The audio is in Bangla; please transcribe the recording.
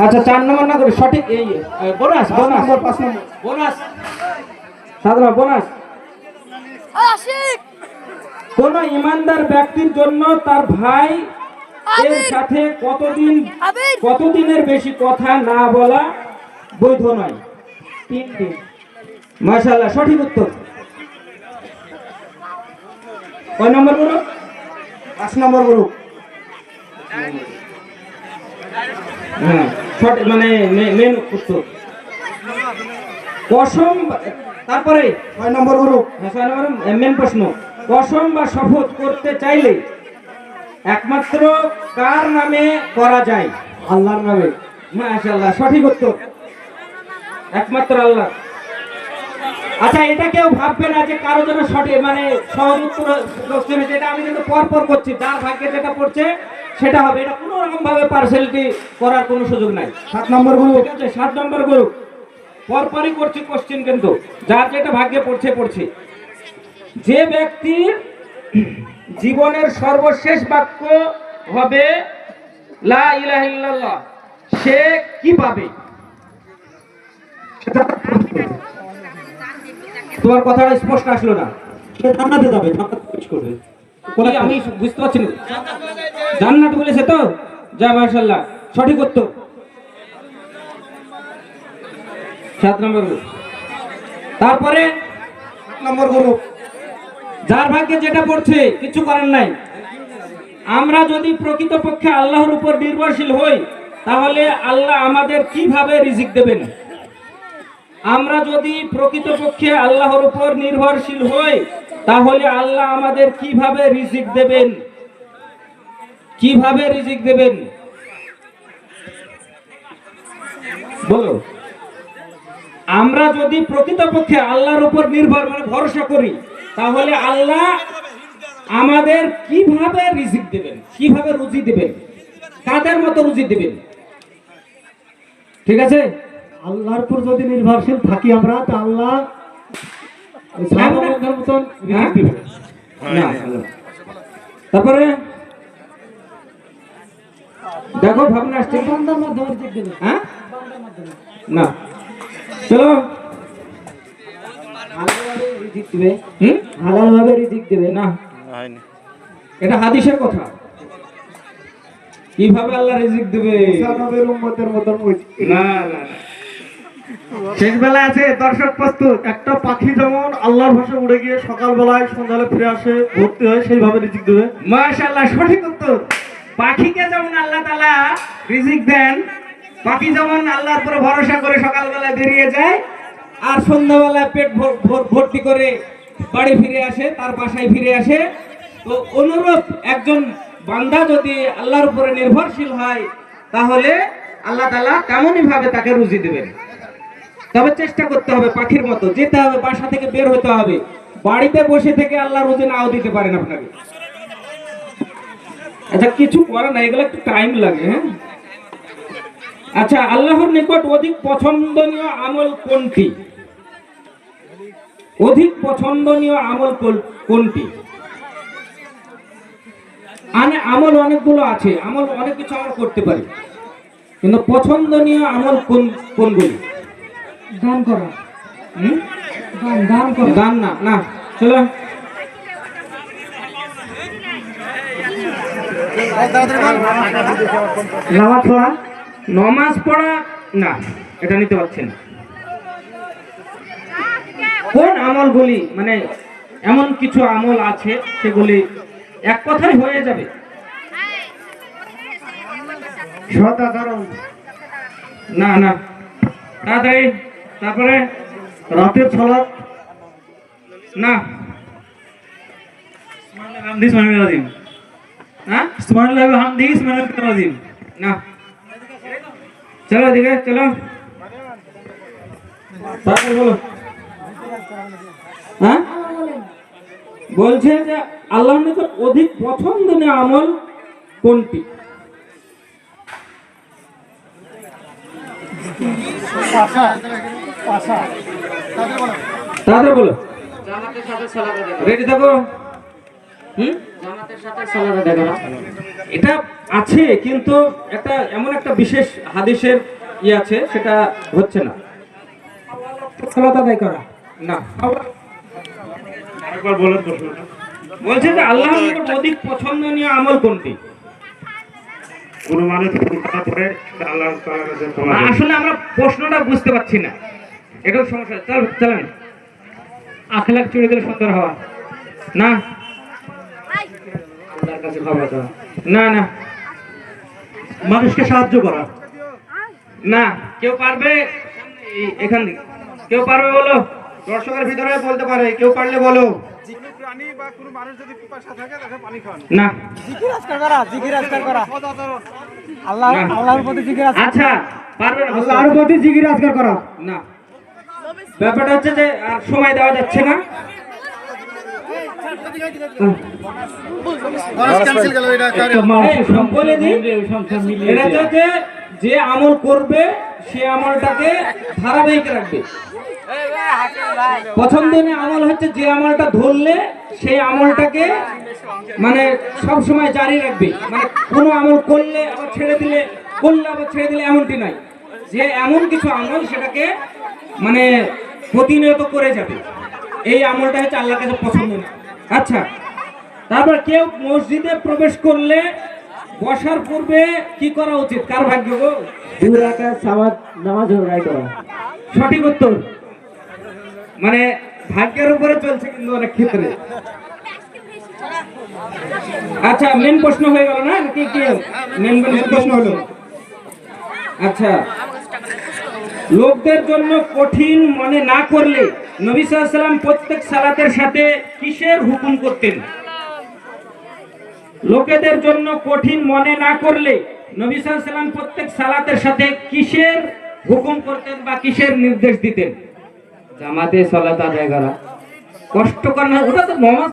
আচ্ছা 4 নম্বর না করে সঠিক এই বোনাস বোনাস 5 নম্বর বোনাস সাধারণ বোনাস। কোন ইমানদার ব্যক্তির জন্য তার ভাই এর সাথে কতদিনের বেশি কথা না বলা বৈধ নয়? 3 দিন। মাশাআল্লাহ, সঠিক উত্তর। কয় নম্বর গ্রুপ? 5 নম্বর গ্রুপ। হ্যাঁ, সঠিক মানে মেন উত্তর। কসম, তারপরে 6 নম্বর গ্রুপ। হ্যাঁ, 6 নম্বর মেন প্রশ্ন। কসম বা শপথ করতে চাইলে একমাত্র কার নামে করা যায়? আল্লাহর নামে। মাশাআল্লাহ, সঠিক উত্তর, একমাত্র আল্লাহ। আচ্ছা, এটা কেউ ভাববে না যে কারো জন্য সঠিক মানে সহজ উত্তর হচ্ছে। এটা আমি কিন্তু পর করছি, যার ভাগ্যে যেটা পড়ছে সেটা হবে। এটা কোনো রকম ভাবে পার্সেলিটি করার কোনো সুযোগ নাই। 7 নম্বর গ্রুপ। ঠিক আছে, 7 নম্বর গ্রুপ। পরপরই করছি কোশ্চেন, কিন্তু যার যেটা ভাগ্যে পড়ছে। যে ব্যক্তির জীবনের সর্বশেষ বাক্য হবে লা ইলাহা ইল্লাল্লাহ, সে কি পাবে? তোমার কথাটা স্পষ্ট আসলো না। জান্নাতে যাবে, জান্নাত প্রবেশ করবে। আমি বুঝতে পারছি না। জান্নাত বলেছে তো? যা, মাশাআল্লাহ, সঠিক উত্তর। 7 নম্বর গ্রুপ। তারপরে 8 নম্বর গ্রুপ। যার ভাগ্যে যেটা পড়ছে কিছু করার নাই। আমরা যদি প্রকৃতপক্ষে আল্লাহর উপর নির্ভরশীল হই, তাহলে আল্লাহ আমাদের কিভাবে রিজিক দেবেন? আমরা যদি প্রকৃতপক্ষে আল্লাহর উপর নির্ভরশীল হই, তাহলে আল্লাহ আমাদের কিভাবে রিজিক দেবেন? কিভাবে রিজিক দেবেন বলো? আমরা যদি প্রকৃতপক্ষে আল্লাহর উপর নির্ভর মানে ভরসা করি, তাহলে আল্লাহ আমাদের কিভাবে রিজিক দেবেন, কিভাবে রুজি দেবেন, কাদের মতো রুজি দেবেন? ঠিক আছে, আল্লাহর উপর যদি নির্ভরশীল থাকি আমরা, তা আল্লাহ মতন রিজিক দিবেন। তারপরে দেখো, ভাবনা আসছে বান্দার মাধ্যমে রিজিক দিবেন। হ্যাঁ, না, চলো হালালভাবে রিজিক দিবে। হালালভাবে রিজিক দিবে না, এটা হাদিসের কথা। কিভাবে আল্লাহ রিজিক দিবে? নবীর উম্মতের মতন না না, শেষ বেলা আছে। দর্শক প্রস্তুত। একটা পাখি যেমন আল্লাহর ভাষা উড়ে গিয়ে সকালবেলায় সন্ধ্যালে ফিরে আসে, ভর্তি হয়, সেইভাবে রিজিক দেবে। মাশাআল্লাহ, সঠিক উত্তর। পাখিকে যেমন আল্লাহ তাআলা রিজিক দেন, পাখি যেমন আল্লাহর উপর ভরসা করে সকালবেলা বেরিয়ে যায় আর সন্ধ্যাবেলায় পেট ভর্তি করে বাড়ি ফিরে আসে, তার বাসায় ফিরে আসে, তো অনুরূপ একজন বান্দা যদি আল্লাহর উপরে নির্ভরশীল হয়, তাহলে আল্লাহ তাআলা তেমনই ভাবে তাকে রুজি দেবেন। তবে চেষ্টা করতে হবে, পাখির মতো যেতে হবে, বাসা থেকে বের হতে হবে। বাড়িতে বসে থেকে আল্লাহ রুজি নাও দিতে পারেন আপনাকে। আচ্ছা, কিছু করার না, এগুলো একটু টাইম লাগে। হ্যাঁ, আচ্ছা, আল্লাহর নিকট অধিক পছন্দনীয় আমল কোনটি? অধিক পছন্দনীয় আমল কোনটি? আমল অনেকগুলো আছে, আমল অনেক কিছু আমরা করতে পারি, কিন্তু পছন্দনীয় আমল কোনগুলি? দান করা। দান করা। দান না, না, চলো নামাজ পড়া। নমাজ পড়া না, এটা নিতে পারছেন। কোন আমলগুলি মানে এমন কিছু আমল আছে সেগুলি এক কথায় হয়ে যাবে? সৎ আচরণ। না না, তাড়াতাড়ি। তারপরে রাতের সালাত। না, না, চলো দিকে চলো, বলো। হ্যাঁ, বলছে যে আল্লাহর নিকট অধিক পছন্দনীয় আমল কোনটি? তাদের বলো। জামাতের সাথে সালাত আদায় করা। রেডি থাকো। জামাতের সাথে সালাত আদায় করা। এটা আছে, কিন্তু একটা এমন একটা বিশেষ হাদিসের আছে, সেটা হচ্ছে না। সালাত আদায় করা। না, একবার বলেন প্রশ্নটা। বলছে যে আল্লাহর নিকট অধিক পছন্দনীয় আমল কোনটি? কোনো মানুষ করার পরে আল্লাহ তাআলার কাছে ক্ষমা চায়। আসলে আমরা প্রশ্নটা বুঝতে পারছি না, এটাও সমস্যা। চলেন, আখলাক চরিত্র সুন্দর হওয়া, না আল্লাহর কাছে ক্ষমা চাওয়া। না না মানুষকে সাহায্য করা। না, কেউ পারবে? এখান থেকে কেউ পারবে বলো? দর্শকের ভিতরে বলতে পারে, কেউ পারলে বলো। প্রাণী বা কোনো মানুষ যদি পিপাসা থাকে তাকে পানি খাওয়ানো। না, জিকির আজকার করা, জিকির আজকার করা। আল্লাহ না। আল্লাহর প্রতি জিকির আজকার। আচ্ছা, পারবে না? আল্লাহর প্রতি জিকির আজকার করা। না, ব্যাপারটা হচ্ছে যে আর সময় দেওয়া যাচ্ছে না। বলে দিই, এটা হচ্ছে যে আমল করবে সে আমলটাকে ধারাবাহিক রাখবে। পছন্দনীয় আমল হচ্ছে যে আমলটা ধরলে সেই আমলটাকে মানে সব সময় জারি রাখবে। মানে কোনো আমল করলে আবার ছেড়ে দিলে, করলে আবার ছেড়ে দিলে, এমনটি নয়। যে এমন কিছু আমল সেটাকে মানে প্রতিনিয়ত করে যাবে, এই আমলটা হচ্ছে আল্লাহর কাছে পছন্দ না। আচ্ছা, তারপর কেউ মসজিদে প্রবেশ করলে বসার পূর্বে কি করা উচিত? কার ভাগ্য গো? 2 রাকাত সালাত নামাজ আদায় করা। সঠিক উত্তর। মানে ভাগ্যের উপরে চলছে কিন্তু অনেক ক্ষেত্রে। আচ্ছা, মেন প্রশ্ন হয়ে গেল না? কি কি মেন প্রশ্ন হলো? আচ্ছা, লোকদের জন্য কঠিন মনে না করলে নবী সাল্লাল্লাহু আলাইহি ওয়াসাল্লাম প্রত্যেক সালাতের সাথে কিসের হুকুম করতেন? লোকেদের জন্য কঠিন মনে না করলে নবী সাল্লাল্লাহু আলাইহি ওয়াসাল্লাম প্রত্যেক সালাতের সাথে কিসের হুকুম করতেন বা কিসের নির্দেশ দিতেন? জামাতে সালাত আদায় করা। কষ্টকর না, ওটা তো নমাজ।